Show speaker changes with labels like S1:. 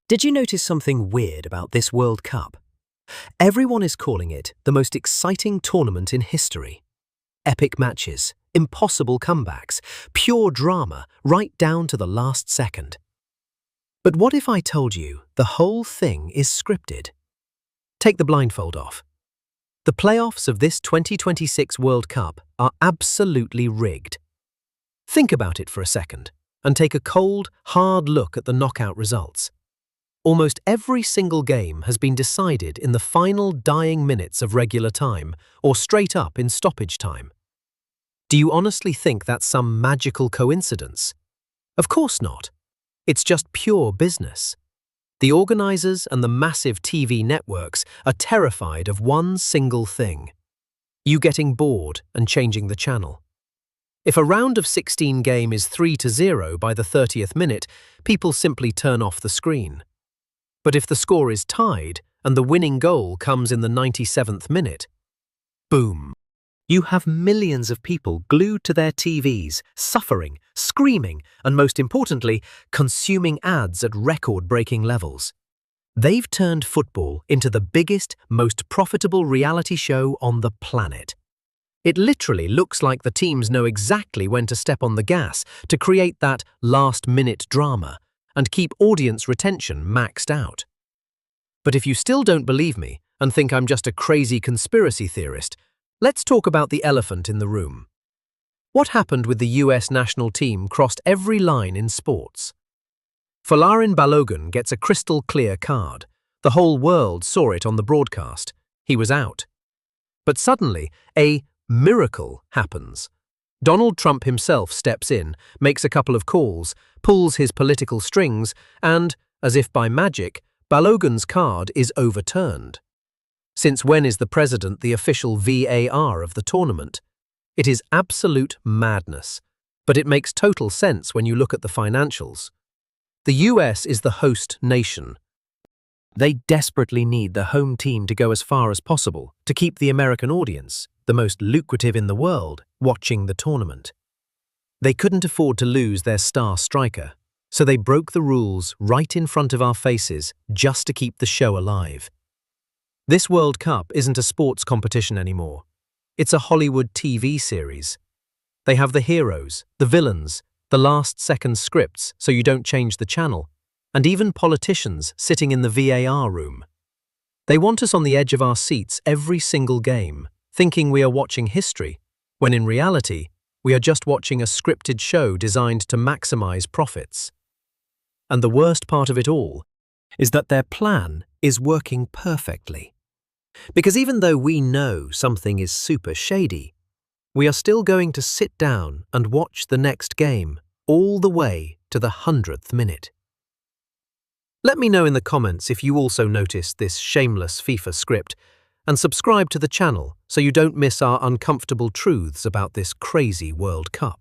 S1: Did you notice something weird about this World Cup? Everyone is calling it the most exciting tournament in history. Epic matches, impossible comebacks, pure drama right down to the last second. But what if I told you the whole thing is scripted? Take the blindfold off. The playoffs of this 2026 World Cup are absolutely rigged. Think about it for a second and take a cold, hard look at the knockout results. Almost every single game has been decided in the final dying minutes of regular time or straight up in stoppage time. Do you honestly think that's some magical coincidence? Of course not. It's just pure business. The organizers and the massive TV networks are terrified of one single thing: you getting bored and changing the channel. If a round of 16 game is 3-0 by the 30th minute, people simply turn off the screen. But if the score is tied and the winning goal comes in the 97th minute, boom! You have millions of people glued to their TVs, suffering, screaming, and most importantly, consuming ads at record-breaking levels. They've turned football into the biggest, most profitable reality show on the planet. It literally looks like the teams know exactly when to step on the gas to create that last-minute drama and keep audience retention maxed out. But if you still don't believe me and think I'm just a crazy conspiracy theorist, let's talk about the elephant in the room. What happened with the US national team crossed every line in sports. Folarin Balogun gets a crystal clear card. The whole world saw it on the broadcast. He was out. But suddenly, a miracle happens. Donald Trump himself steps in, makes a couple of calls, pulls his political strings, and, as if by magic, Balogun's card is overturned. Since when is the president the official VAR of the tournament? It is absolute madness, but it makes total sense when you look at the financials. The US is the host nation. They desperately need the home team to go as far as possible to keep the American audience, the most lucrative in the world, watching the tournament. They couldn't afford to lose their star striker, so they broke the rules right in front of our faces just to keep the show alive. This World Cup isn't a sports competition anymore. It's a Hollywood TV series. They have the heroes, the villains, the last-second scripts so you don't change the channel, and even politicians sitting in the VAR room. They want us on the edge of our seats every single game, thinking we are watching history, when in reality, we are just watching a scripted show designed to maximize profits. And the worst part of it all is that their plan is working perfectly. Because even though we know something is super shady, we are still going to sit down and watch the next game all the way to the 100th minute. Let me know in the comments if you also noticed this shameless FIFA script, and subscribe to the channel so you don't miss our uncomfortable truths about this crazy World Cup.